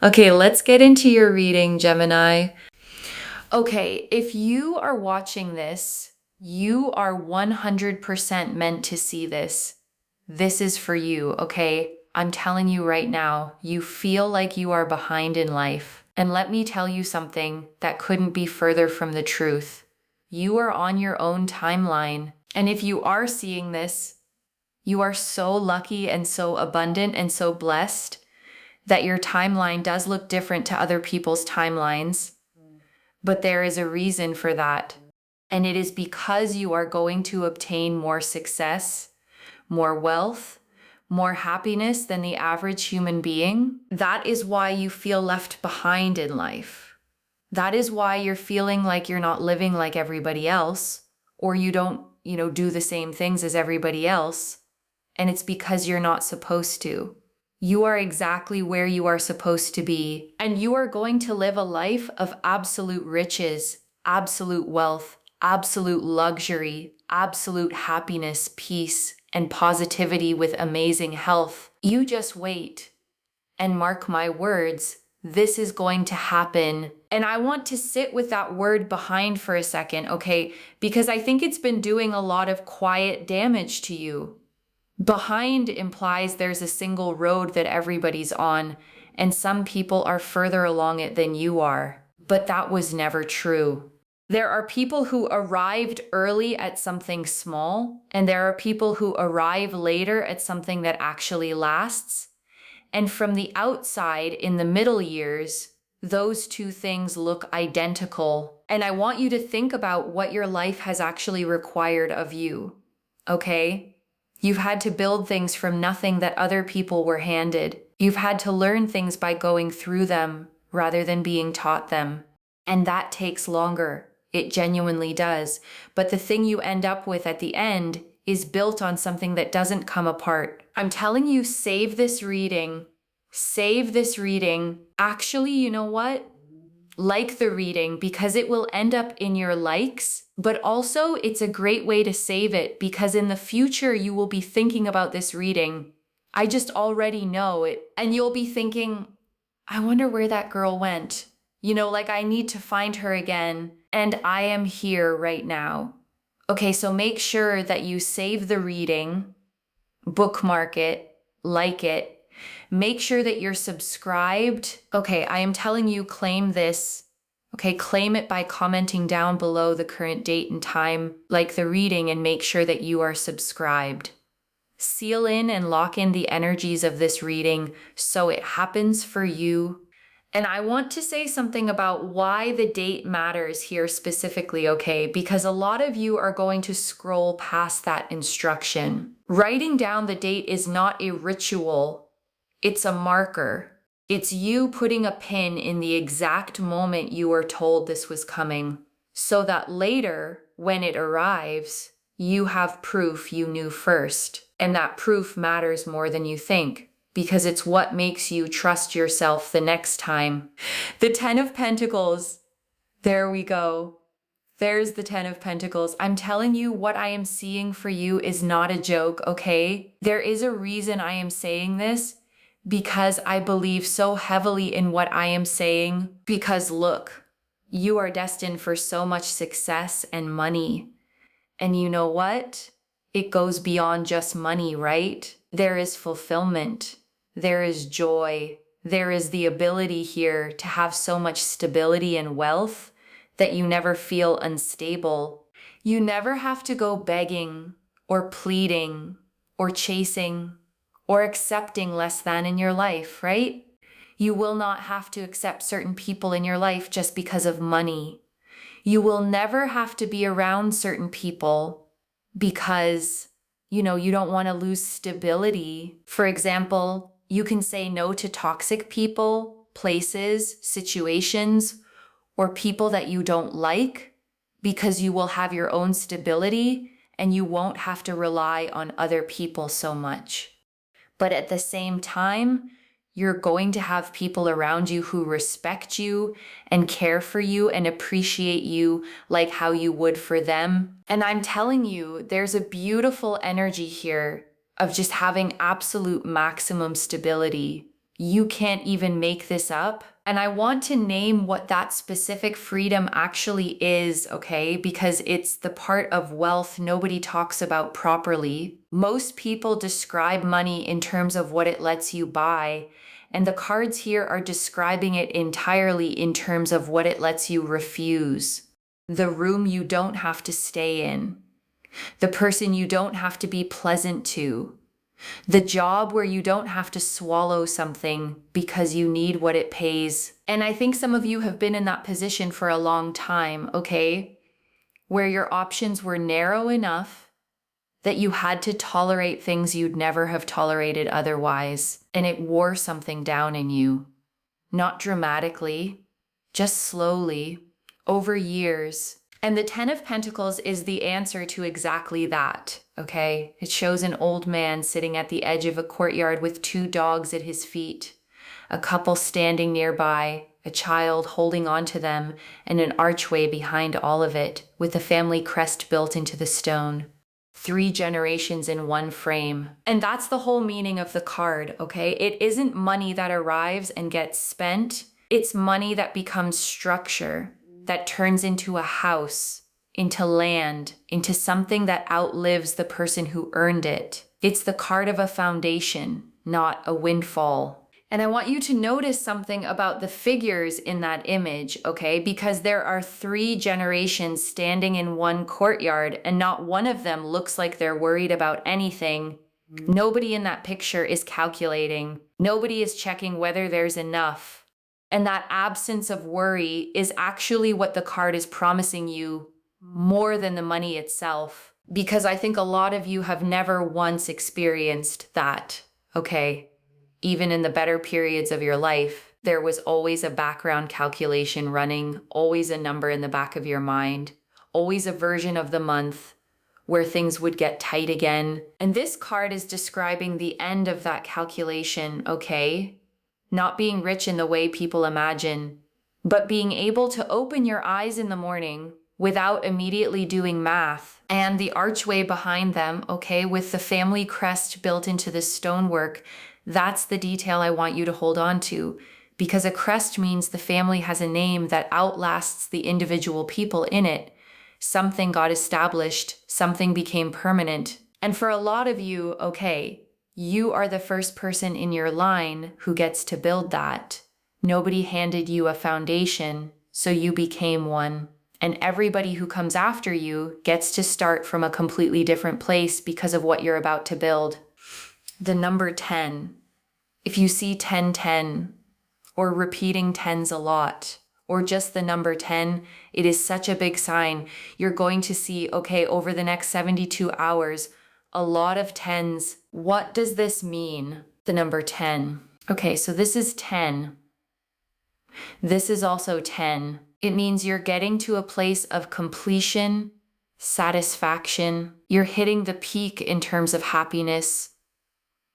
Okay, let's get into your reading, Gemini. Okay, if you are watching this, you are 100% meant to see this. This is for you, okay? I'm telling you right now, you feel like you are behind in life. And let me tell you something that couldn't be further from the truth. You are on your own timeline. And if you are seeing this, you are so lucky and so abundant and so blessed that your timeline does look different to other people's timelines. But there is a reason for that. And it is because you are going to obtain more success, more wealth, more happiness than the average human being. That is why you feel left behind in life. That is why you're feeling like you're not living like everybody else, or you don't, do the same things as everybody else. And it's because you're not supposed to. You are exactly where you are supposed to be, and you are going to live a life of absolute riches, absolute wealth, absolute luxury, absolute happiness, peace, and positivity with amazing health. You just wait. And mark my words, this is going to happen. And I want to sit with that word behind for a second, okay? Because I think it's been doing a lot of quiet damage to you. Behind implies there's a single road that everybody's on, and some people are further along it than you are. But that was never true. There are people who arrived early at something small, and there are people who arrive later at something that actually lasts. And from the outside, in the middle years, those two things look identical. And I want you to think about what your life has actually required of you, okay? You've had to build things from nothing that other people were handed. You've had to learn things by going through them rather than being taught them. And that takes longer. It genuinely does. But the thing you end up with at the end is built on something that doesn't come apart. I'm telling you, save this reading. Save this reading. Actually, you know what? Like the reading, because it will end up in your likes, but also it's a great way to save it because in the future you will be thinking about this reading. I just already know it. And you'll be thinking, I wonder where that girl went. Like I need to find her again. And I am here right now. Okay, so make sure that you save the reading, bookmark it, like it. Make sure that you're subscribed. Okay, I am telling you, claim this. Okay, claim it by commenting down below the current date and time, like the reading, and make sure that you are subscribed. Seal in and lock in the energies of this reading so it happens for you. And I want to say something about why the date matters here specifically, okay? Because a lot of you are going to scroll past that instruction. Writing down the date is not a ritual. It's a marker. It's you putting a pin in the exact moment you were told this was coming, so that later, when it arrives, you have proof you knew first. And that proof matters more than you think, because it's what makes you trust yourself the next time. The 10 of Pentacles. There we go. There's the 10 of Pentacles. I'm telling you, what I am seeing for you is not a joke, okay? There is a reason I am saying this, because I believe so heavily in what I am saying. Because look, you are destined for so much success and money. And you know what? It goes beyond just money, right? There is fulfillment. There is joy. There is the ability here to have so much stability and wealth that you never feel unstable. You never have to go begging or pleading or chasing or accepting less than in your life, right? You will not have to accept certain people in your life just because of money. You will never have to be around certain people because, you don't want to lose stability. For example, you can say no to toxic people, places, situations, or people that you don't like because you will have your own stability and you won't have to rely on other people so much. But at the same time, you're going to have people around you who respect you and care for you and appreciate you like how you would for them. And I'm telling you, there's a beautiful energy here of just having absolute maximum stability You can't even make this up. And I want to name what that specific freedom actually is, okay? Because it's the part of wealth nobody talks about properly. Most people describe money in terms of what it lets you buy, and the cards here are describing it entirely in terms of what it lets you refuse. The room you don't have to stay in. The person you don't have to be pleasant to. The job where you don't have to swallow something because you need what it pays. And I think some of you have been in that position for a long time, okay? Where your options were narrow enough that you had to tolerate things you'd never have tolerated otherwise. And it wore something down in you. Not dramatically, just slowly, over years. And the Ten of Pentacles is the answer to exactly that, okay? It shows an old man sitting at the edge of a courtyard with 2 dogs at his feet, a couple standing nearby, a child holding on to them, and an archway behind all of it, with a family crest built into the stone. 3 generations in one frame. And that's the whole meaning of the card, okay? It isn't money that arrives and gets spent. It's money that becomes structure, that turns into a house, into land, into something that outlives the person who earned it. It's the card of a foundation, not a windfall. And I want you to notice something about the figures in that image, okay? Because there are 3 generations standing in one courtyard, and not one of them looks like they're worried about anything. Nobody in that picture is calculating. Nobody is checking whether there's enough. And that absence of worry is actually what the card is promising you more than the money itself. Because I think a lot of you have never once experienced that, okay? Even in the better periods of your life, there was always a background calculation running, always a number in the back of your mind, always a version of the month where things would get tight again. And this card is describing the end of that calculation, okay? Not being rich in the way people imagine, but being able to open your eyes in the morning without immediately doing math, and the archway behind them, okay, with the family crest built into the stonework. That's the detail I want you to hold on to, because a crest means the family has a name that outlasts the individual people in it. Something got established, something became permanent. And for a lot of you, okay, you are the first person in your line who gets to build that. Nobody handed you a foundation, so you became one. And everybody who comes after you gets to start from a completely different place because of what you're about to build. The number 10. If you see 1010, or repeating tens a lot, or just the number 10, it is such a big sign. You're going to see, okay, over the next 72 hours, a lot of tens. What does this mean? The number 10. Okay, so this is 10. This is also 10. It means you're getting to a place of completion, satisfaction. You're hitting the peak in terms of happiness.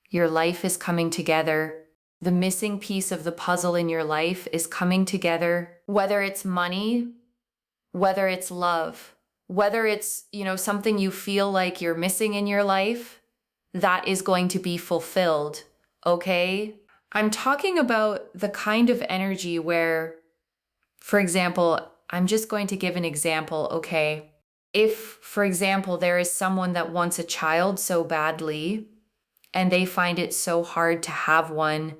Your life is coming together. The missing piece of the puzzle in your life is coming together. Whether it's money, whether it's love, whether it's, something you feel like you're missing in your life, that is going to be fulfilled, okay? I'm talking about the kind of energy where, for example, I'm just going to give an example, okay? If, for example, there is someone that wants a child so badly, and they find it so hard to have one,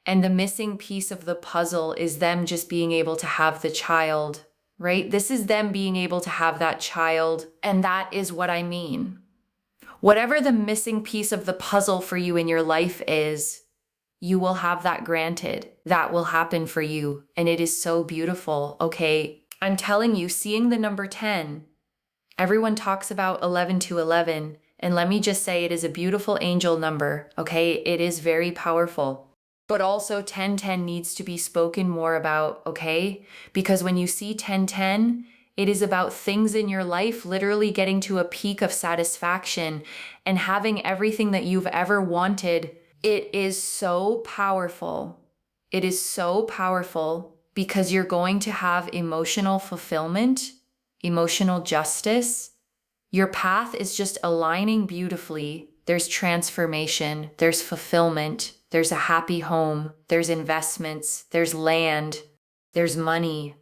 and the missing piece of the puzzle is them just being able to have the child, right? This is them being able to have that child, and that is what I mean. Whatever the missing piece of the puzzle for you in your life is, you will have that granted. That will happen for you, and it is so beautiful, okay? I'm telling you, seeing the number 10, everyone talks about 11 to 11, and let me just say it is a beautiful angel number, okay? It is very powerful. But also 1010 needs to be spoken more about, okay? Because when you see 1010, it is about things in your life literally getting to a peak of satisfaction and having everything that you've ever wanted. It is so powerful. It is so powerful because you're going to have emotional fulfillment, emotional justice. Your path is just aligning beautifully. There's transformation, there's fulfillment. there's a happy home, there's investments, there's land, there's money,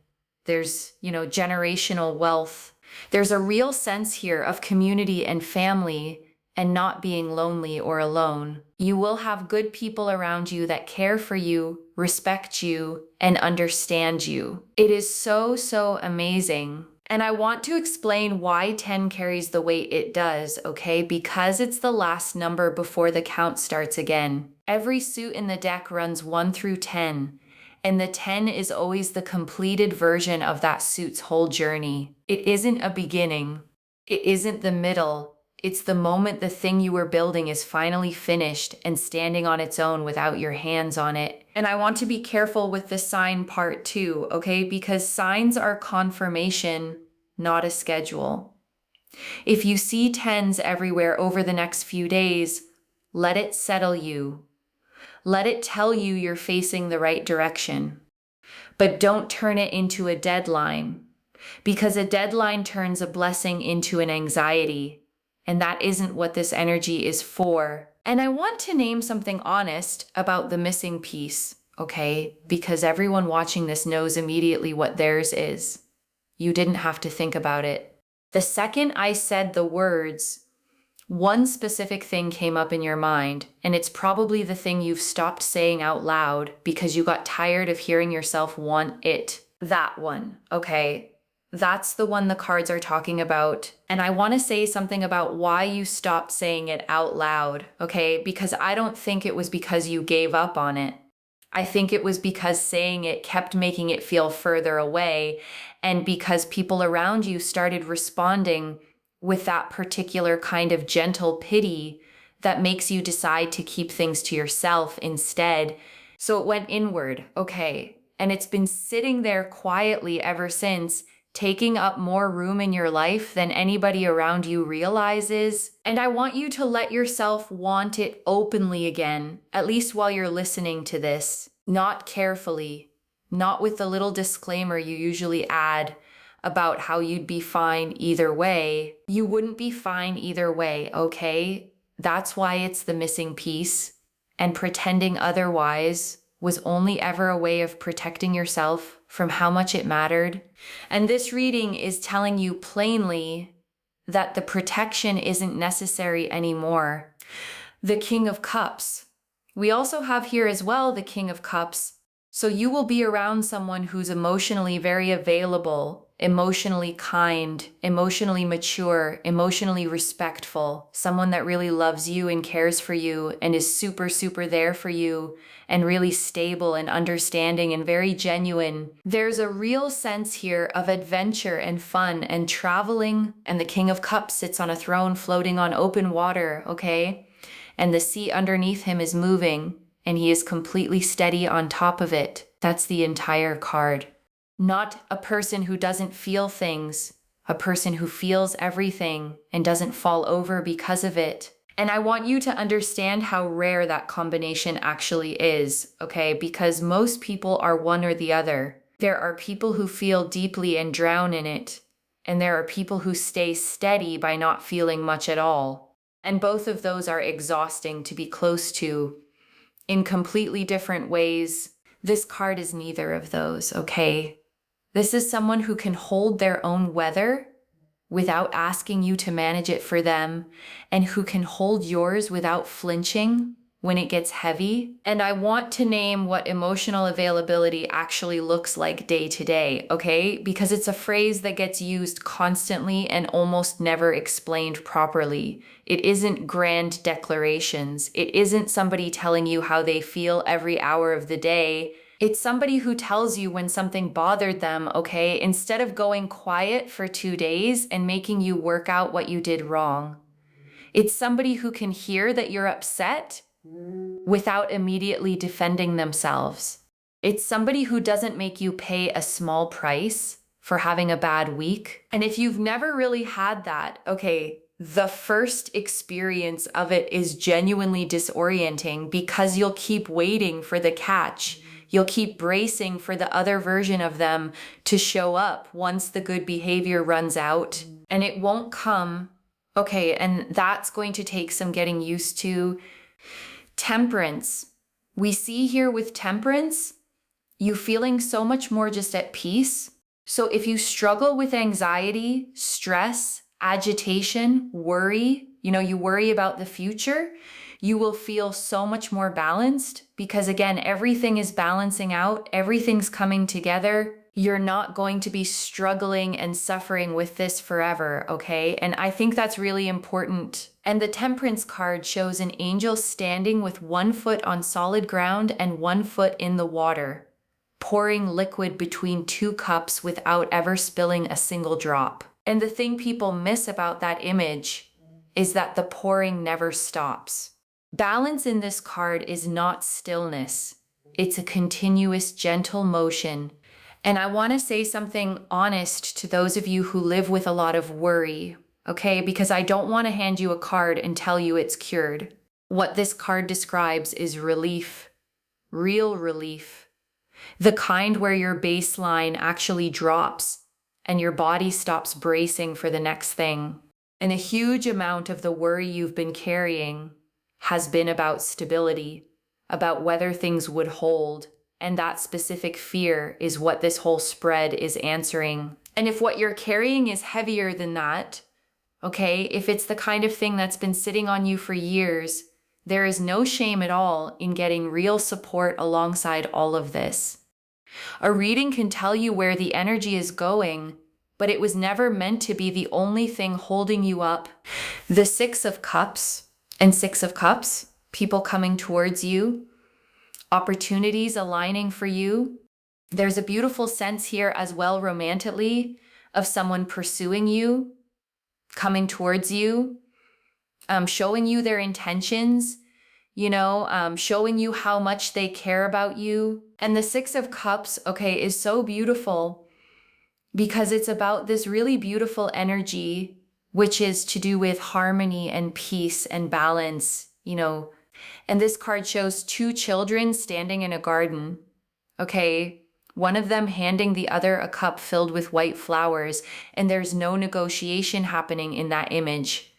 there's, generational wealth. There's a real sense here of community and family and not being lonely or alone. You will have good people around you that care for you, respect you, and understand you. It is so, so amazing. And I want to explain why 10 carries the weight it does, okay? Because it's the last number before the count starts again. Every suit in the deck runs 1 through 10. And the 10 is always the completed version of that suit's whole journey. It isn't a beginning. It isn't the middle. It's the moment the thing you were building is finally finished and standing on its own without your hands on it. And I want to be careful with the sign part too, okay? Because signs are confirmation, not a schedule. If you see 10s everywhere over the next few days, let it settle you. Let it tell you you're facing the right direction. But don't turn it into a deadline, because a deadline turns a blessing into an anxiety, and that isn't what this energy is for. And I want to name something honest about the missing piece, okay? Because everyone watching this knows immediately what theirs is. You didn't have to think about it. The second I said the words, one specific thing came up in your mind, and it's probably the thing you've stopped saying out loud because you got tired of hearing yourself want it. That one, okay? That's the one the cards are talking about. And I want to say something about why you stopped saying it out loud, okay? Because I don't think it was because you gave up on it. I think it was because saying it kept making it feel further away, and because people around you started responding with that particular kind of gentle pity that makes you decide to keep things to yourself instead. So it went inward, okay? And it's been sitting there quietly ever since, taking up more room in your life than anybody around you realizes. And I want you to let yourself want it openly again, at least while you're listening to this. Not carefully, not with the little disclaimer you usually add about how you'd be fine either way. You wouldn't be fine either way, okay? That's why it's the missing piece. And pretending otherwise was only ever a way of protecting yourself from how much it mattered. And this reading is telling you plainly that the protection isn't necessary anymore. The King of Cups. We also have here as well the King of Cups. So you will be around someone who's emotionally very available, emotionally kind, emotionally mature, emotionally respectful, someone that really loves you and cares for you and is super, super there for you and really stable and understanding and very genuine. There's a real sense here of adventure and fun and traveling, and the King of Cups sits on a throne floating on open water, okay? And the sea underneath him is moving, and he is completely steady on top of it. That's the entire card. Not a person who doesn't feel things, a person who feels everything and doesn't fall over because of it. And I want you to understand how rare that combination actually is, okay? Because most people are one or the other. There are people who feel deeply and drown in it, and there are people who stay steady by not feeling much at all. And both of those are exhausting to be close to in completely different ways. This card is neither of those, okay? This is someone who can hold their own weather without asking you to manage it for them, and who can hold yours without flinching when it gets heavy. And I want to name what emotional availability actually looks like day to day, okay? Because it's a phrase that gets used constantly and almost never explained properly. It isn't grand declarations. It isn't somebody telling you how they feel every hour of the day. It's somebody who tells you when something bothered them, okay? Instead of going quiet for 2 days and making you work out what you did wrong. It's somebody who can hear that you're upset without immediately defending themselves. It's somebody who doesn't make you pay a small price for having a bad week. And if you've never really had that, okay, the first experience of it is genuinely disorienting because you'll keep waiting for the catch. You'll keep bracing for the other version of them to show up once the good behavior runs out, and it won't come. Okay, and that's going to take some getting used to. Temperance. We see here with Temperance, you feeling so much more just at peace. So if you struggle with anxiety, stress, agitation, worry, you worry about the future, you will feel so much more balanced because again, everything is balancing out, everything's coming together. You're not going to be struggling and suffering with this forever, okay? And I think that's really important. And the Temperance card shows an angel standing with 1 foot on solid ground and 1 foot in the water, pouring liquid between 2 cups without ever spilling a single drop. And the thing people miss about that image is that the pouring never stops. Balance in this card is not stillness. It's a continuous, gentle motion. And I want to say something honest to those of you who live with a lot of worry, okay? Because I don't want to hand you a card and tell you it's cured. What this card describes is relief, real relief. The kind where your baseline actually drops and your body stops bracing for the next thing. And a huge amount of the worry you've been carrying has been about stability, about whether things would hold. And that specific fear is what this whole spread is answering. And if what you're carrying is heavier than that, okay, if it's the kind of thing that's been sitting on you for years, there is no shame at all in getting real support alongside all of this. A reading can tell you where the energy is going, but it was never meant to be the only thing holding you up. The 6 of Cups and 6 of Cups, people coming towards you, opportunities aligning for you. There's a beautiful sense here as well romantically of someone pursuing you, coming towards you, showing you their intentions, showing you how much they care about you. And the 6 of Cups, okay, is so beautiful because it's about this really beautiful energy, which is to do with harmony and peace and balance, And this card shows 2 children standing in a garden, okay? One of them handing the other a cup filled with white flowers, and there's no negotiation happening in that image.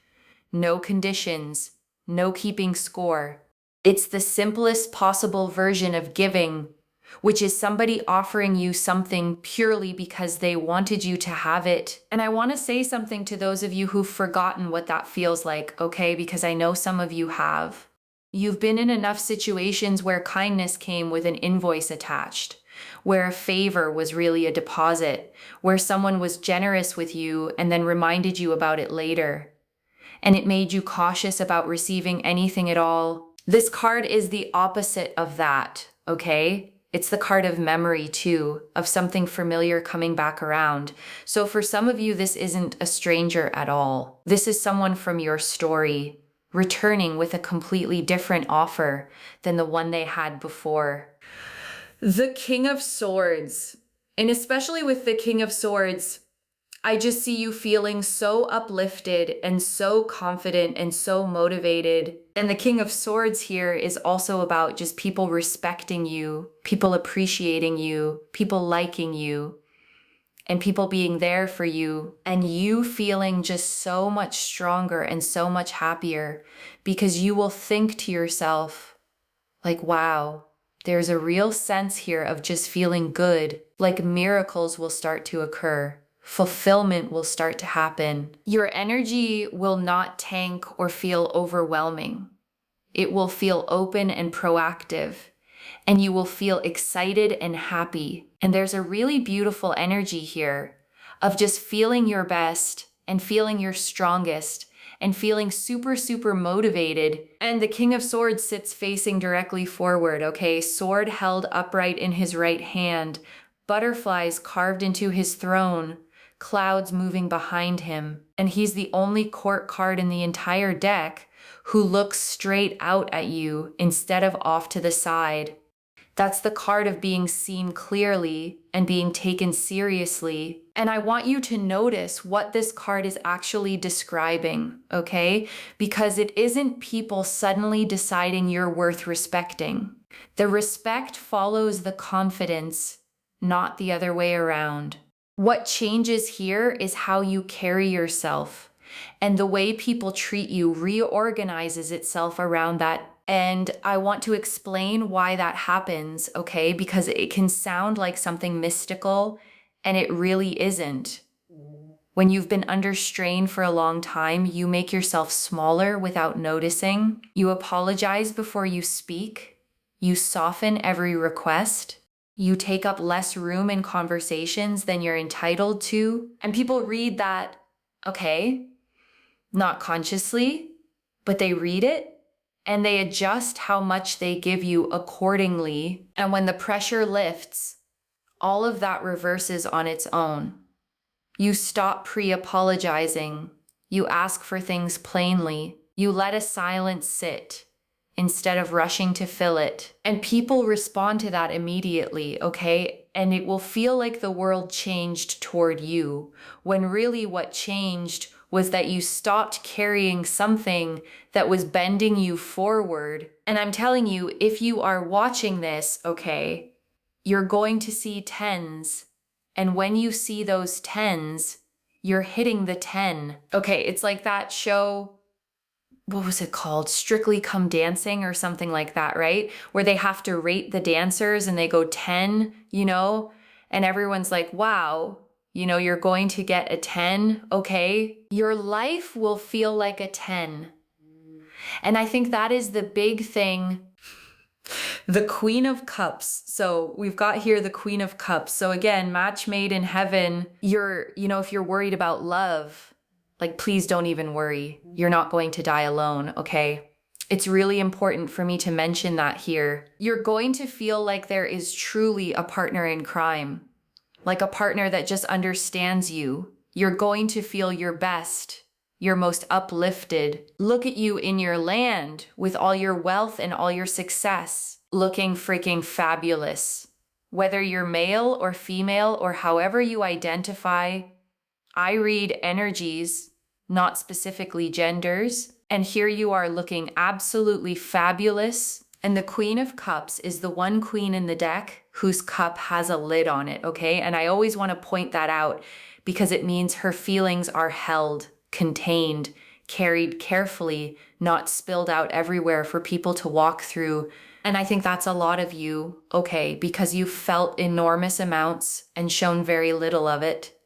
No conditions, no keeping score. It's the simplest possible version of giving, which is somebody offering you something purely because they wanted you to have it. And I want to say something to those of you who've forgotten what that feels like, okay? Because I know some of you have. You've been in enough situations where kindness came with an invoice attached, where a favor was really a deposit, where someone was generous with you and then reminded you about it later. And it made you cautious about receiving anything at all. This card is the opposite of that, okay? It's the card of memory too, of something familiar coming back around. So for some of you, this isn't a stranger at all. This is someone from your story, returning with a completely different offer than the one they had before. The King of Swords, and especially with the King of Swords, I just see you feeling so uplifted and so confident and so motivated. And the King of Swords here is also about just people respecting you, people appreciating you, people liking you, and people being there for you, and you feeling just so much stronger and so much happier because you will think to yourself, like, wow, there's a real sense here of just feeling good, like miracles will start to occur. Fulfillment will start to happen. Your energy will not tank or feel overwhelming. It will feel open and proactive, and you will feel excited and happy. And there's a really beautiful energy here of just feeling your best and feeling your strongest and feeling super, super motivated. And the King of Swords sits facing directly forward, okay? Sword held upright in his right hand, butterflies carved into his throne, clouds moving behind him. And he's the only court card in the entire deck who looks straight out at you instead of off to the side. That's the card of being seen clearly and being taken seriously. And I want you to notice what this card is actually describing, okay? Because it isn't people suddenly deciding you're worth respecting. The respect follows the confidence, not the other way around. What changes here is how you carry yourself, and the way people treat you reorganizes itself around that And I want to explain why that happens, okay? Because it can sound like something mystical, and it really isn't. When you've been under strain for a long time, you make yourself smaller without noticing. You apologize before you speak. You soften every request. You take up less room in conversations than you're entitled to. And people read that, okay, not consciously, but they read it and they adjust how much they give you accordingly. And when the pressure lifts, all of that reverses on its own. You stop pre-apologizing. You ask for things plainly. You let a silence sit instead of rushing to fill it. And people respond to that immediately, okay? And it will feel like the world changed toward you, when really what changed was that you stopped carrying something that was bending you forward. And I'm telling you, if you are watching this, okay, you're going to see tens. And when you see those tens, you're hitting the 10. Okay, it's like that show, what was it called? Strictly Come Dancing or something like that, right? Where they have to rate the dancers and they go 10, and everyone's like, wow, you're going to get a 10, okay? Your life will feel like a 10. And I think that is the big thing. The Queen of Cups. So we've got here the Queen of Cups. So again, match made in heaven. If you're worried about love, like, please don't even worry. You're not going to die alone, okay? It's really important for me to mention that here. You're going to feel like there is truly a partner in crime, like a partner that just understands you. You're going to feel your best, your most uplifted. Look at you in your land with all your wealth and all your success, looking freaking fabulous. Whether you're male or female or however you identify, I read energies, not specifically genders. And here you are looking absolutely fabulous. And the Queen of Cups is the one queen in the deck whose cup has a lid on it, okay? And I always want to point that out because it means her feelings are held, contained, carried carefully, not spilled out everywhere for people to walk through. And I think that's a lot of you, okay, because you've felt enormous amounts and shown very little of it.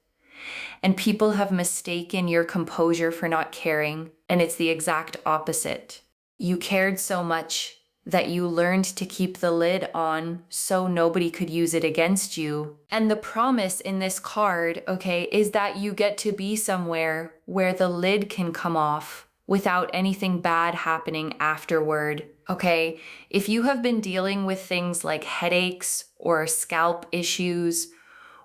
And people have mistaken your composure for not caring, and it's the exact opposite. You cared so much that you learned to keep the lid on so nobody could use it against you. And the promise in this card, okay, is that you get to be somewhere where the lid can come off without anything bad happening afterward, okay? If you have been dealing with things like headaches or scalp issues,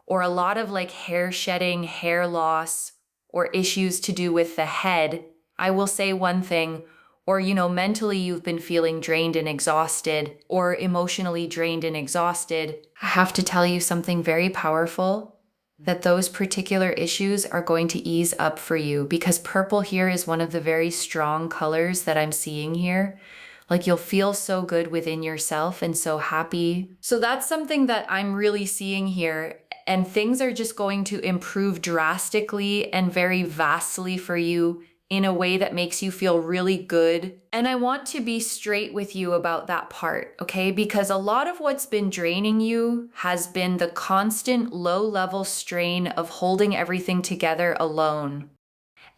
or a lot of like hair shedding, hair loss, or issues to do with the head, I will say one thing, or mentally you've been feeling drained and exhausted, or emotionally drained and exhausted, I have to tell you something very powerful, that those particular issues are going to ease up for you, because purple here is one of the very strong colors that I'm seeing here. Like, you'll feel so good within yourself and so happy. So that's something that I'm really seeing here. And things are just going to improve drastically and very vastly for you in a way that makes you feel really good. And I want to be straight with you about that part, okay? Because a lot of what's been draining you has been the constant low-level strain of holding everything together alone.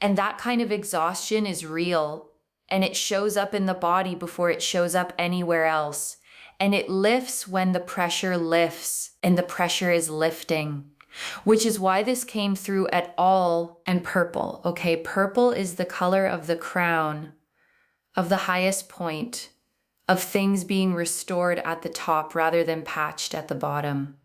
And that kind of exhaustion is real. And it shows up in the body before it shows up anywhere else. And it lifts when the pressure lifts, and the pressure is lifting, which is why this came through at all. And purple, okay? Purple is the color of the crown, of the highest point, of things being restored at the top rather than patched at the bottom.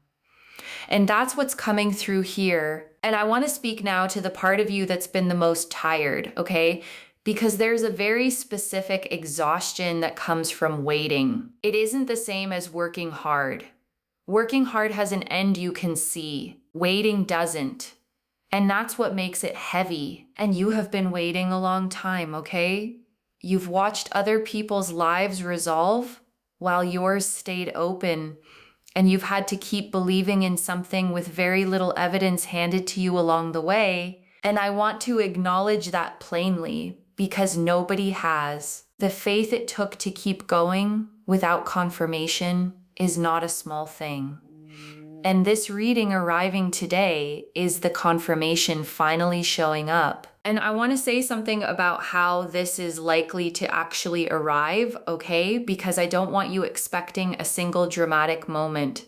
And that's what's coming through here. And I want to speak now to the part of you that's been the most tired, okay? Because there's a very specific exhaustion that comes from waiting. It isn't the same as working hard. Working hard has an end you can see. Waiting doesn't. And that's what makes it heavy. And you have been waiting a long time, okay? You've watched other people's lives resolve while yours stayed open. And you've had to keep believing in something with very little evidence handed to you along the way. And I want to acknowledge that plainly, because nobody has. The faith it took to keep going without confirmation is not a small thing. And this reading arriving today is the confirmation finally showing up. And I want to say something about how this is likely to actually arrive, okay? Because I don't want you expecting a single dramatic moment.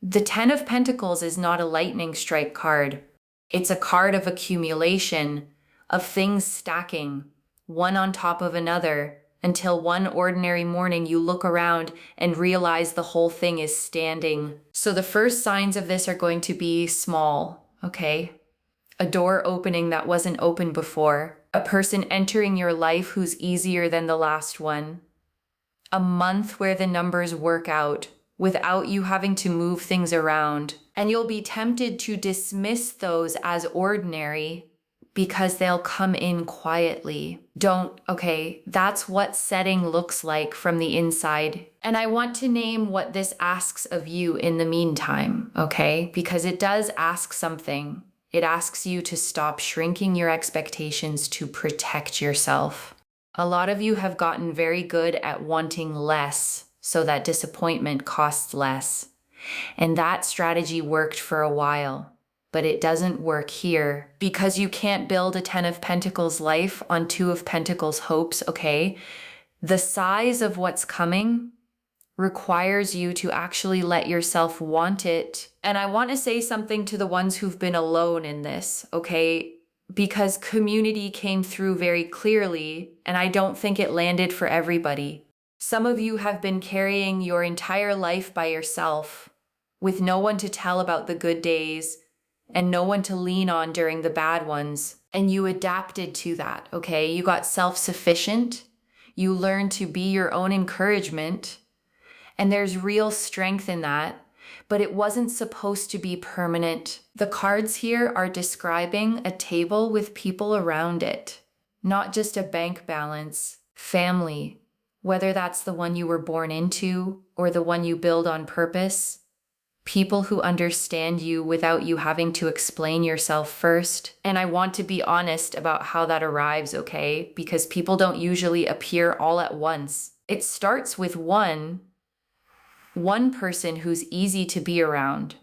The Ten of Pentacles is not a lightning strike card. It's a card of accumulation, of things stacking, one on top of another, until one ordinary morning you look around and realize the whole thing is standing. So the first signs of this are going to be small, okay? A door opening that wasn't open before, a person entering your life who's easier than the last one, a month where the numbers work out without you having to move things around. And you'll be tempted to dismiss those as ordinary because they'll come in quietly. Okay, that's what setting looks like from the inside. And I want to name what this asks of you in the meantime, okay? Because it does ask something. It asks you to stop shrinking your expectations to protect yourself. A lot of you have gotten very good at wanting less so that disappointment costs less. And that strategy worked for a while. But it doesn't work here because you can't build a Ten of Pentacles life on Two of Pentacles hopes, okay? The size of what's coming requires you to actually let yourself want it. And I want to say something to the ones who've been alone in this, okay? Because community came through very clearly, and I don't think it landed for everybody. Some of you have been carrying your entire life by yourself, with no one to tell about the good days, and no one to lean on during the bad ones. And you adapted to that, okay? You got self-sufficient. You learned to be your own encouragement. And there's real strength in that, but it wasn't supposed to be permanent. The cards here are describing a table with people around it, not just a bank balance, family, whether that's the one you were born into or the one you build on purpose. People who understand you without you having to explain yourself first. And I want to be honest about how that arrives, okay? Because people don't usually appear all at once. It starts with one person who's easy to be around.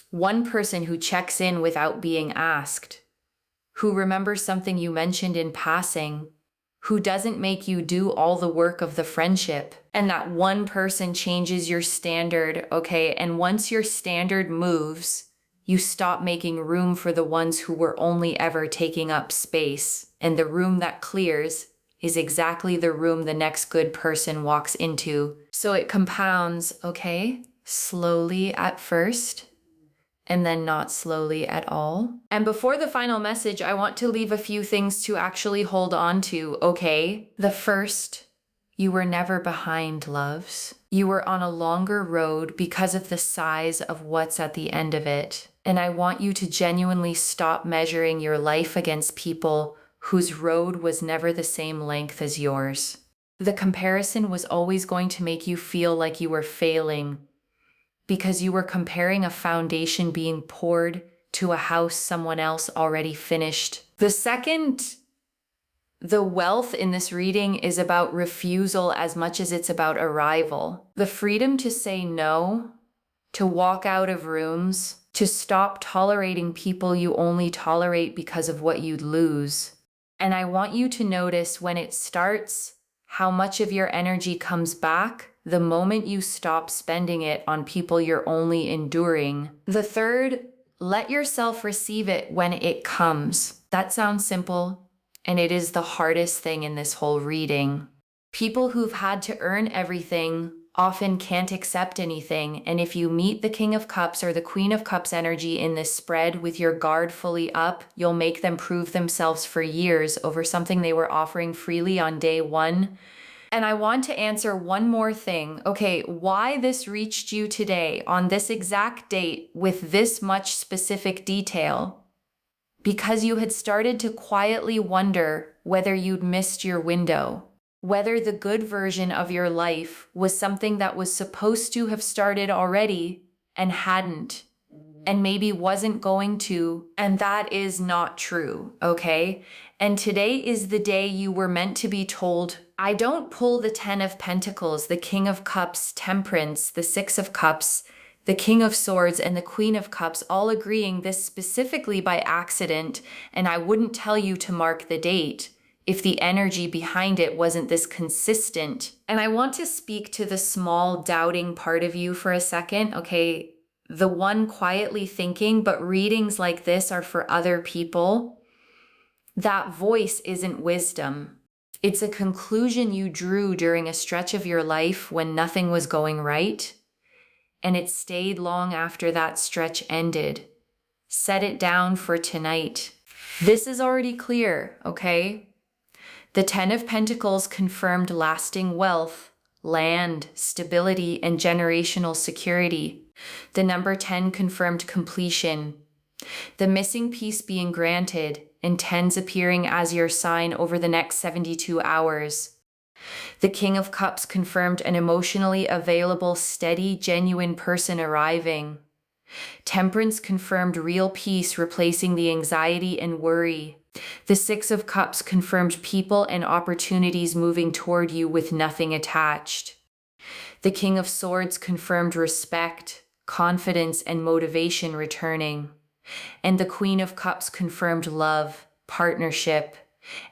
One person who checks in without being asked. Who remembers something you mentioned in passing. Who doesn't make you do all the work of the friendship. And that one person changes your standard, okay? And once your standard moves, you stop making room for the ones who were only ever taking up space. And the room that clears is exactly the room the next good person walks into. So it compounds, okay? Slowly at first, and then not slowly at all. And before the final message, I want to leave a few things to actually hold on to, okay? The first, you were never behind, loves. You were on a longer road because of the size of what's at the end of it. And I want you to genuinely stop measuring your life against people whose road was never the same length as yours. The comparison was always going to make you feel like you were failing, because you were comparing a foundation being poured to a house someone else already finished. The second, the wealth in this reading is about refusal as much as it's about arrival. The freedom to say no, to walk out of rooms, to stop tolerating people you only tolerate because of what you'd lose. And I want you to notice when it starts, how much of your energy comes back the moment you stop spending it on people you're only enduring. The third, let yourself receive it when it comes. That sounds simple, and it is the hardest thing in this whole reading. People who've had to earn everything often can't accept anything, and if you meet the King of Cups or the Queen of Cups energy in this spread with your guard fully up, you'll make them prove themselves for years over something they were offering freely on day one. And I want to answer one more thing. Okay, why this reached you today on this exact date with this much specific detail? Because you had started to quietly wonder whether you'd missed your window, whether the good version of your life was something that was supposed to have started already and hadn't, and maybe wasn't going to, and that is not true, okay? And today is the day you were meant to be told I don't pull the 10 of Pentacles, the King of Cups, Temperance, the 6 of Cups, the King of Swords, and the Queen of Cups, all agreeing this specifically by accident, and I wouldn't tell you to mark the date if the energy behind it wasn't this consistent. And I want to speak to the small doubting part of you for a second, okay? The one quietly thinking, but readings like this are for other people. That voice isn't wisdom. It's a conclusion you drew during a stretch of your life when nothing was going right, and it stayed long after that stretch ended. Set it down for tonight. This is already clear, okay? The 10 of Pentacles confirmed lasting wealth, land, stability, and generational security. The number 10 confirmed completion. The missing piece being granted, and 10s appearing as your sign over the next 72 hours. The King of Cups confirmed an emotionally available, steady, genuine person arriving. Temperance confirmed real peace replacing the anxiety and worry. The 6 of Cups confirmed people and opportunities moving toward you with nothing attached. The King of Swords confirmed respect, confidence, and motivation returning. And the Queen of Cups confirmed love, partnership,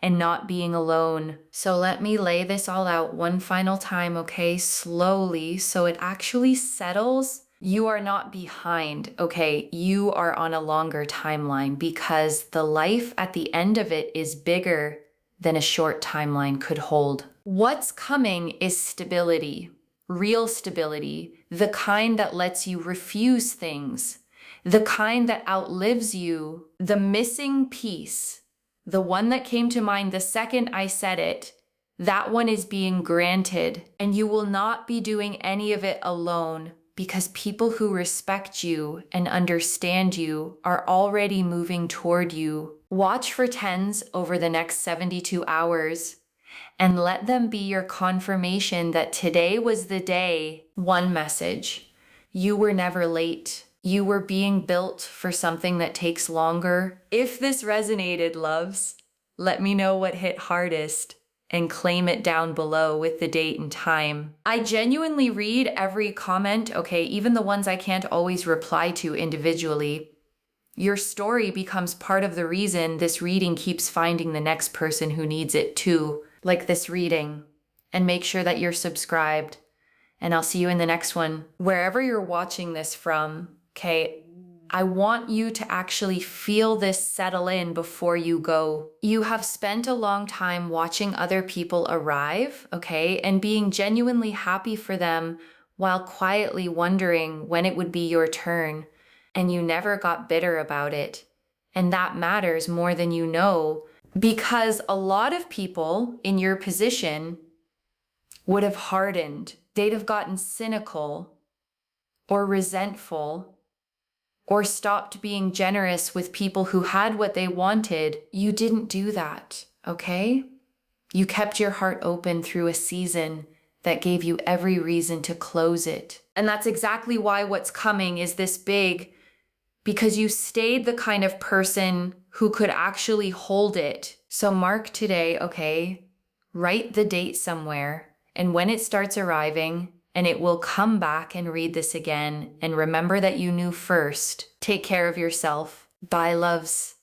and not being alone. So let me lay this all out one final time, okay? Slowly, so it actually settles. You are not behind, okay? You are on a longer timeline because the life at the end of it is bigger than a short timeline could hold. What's coming is stability, real stability, the kind that lets you refuse things, the kind that outlives you. The missing piece, the one that came to mind the second I said it, that one is being granted, and you will not be doing any of it alone because people who respect you and understand you are already moving toward you. Watch for 10s over the next 72 hours and let them be your confirmation that today was the day. One message: you were never late. You were being built for something that takes longer. If this resonated, loves, let me know what hit hardest and claim it down below with the date and time. I genuinely read every comment, okay, even the ones I can't always reply to individually. Your story becomes part of the reason this reading keeps finding the next person who needs it too, like this reading. And make sure that you're subscribed. And I'll see you in the next one. Wherever you're watching this from, okay, I want you to actually feel this settle in before you go. You have spent a long time watching other people arrive, okay, and being genuinely happy for them while quietly wondering when it would be your turn, and you never got bitter about it. And that matters more than you know, because a lot of people in your position would have hardened. They'd have gotten cynical or resentful, or stopped being generous with people who had what they wanted. You didn't do that, okay? You kept your heart open through a season that gave you every reason to close it. And that's exactly why what's coming is this big, because you stayed the kind of person who could actually hold it. So mark today, okay? Write the date somewhere, and when it starts arriving, and it will come back and read this again. And remember that you knew first. Take care of yourself. Bye, loves.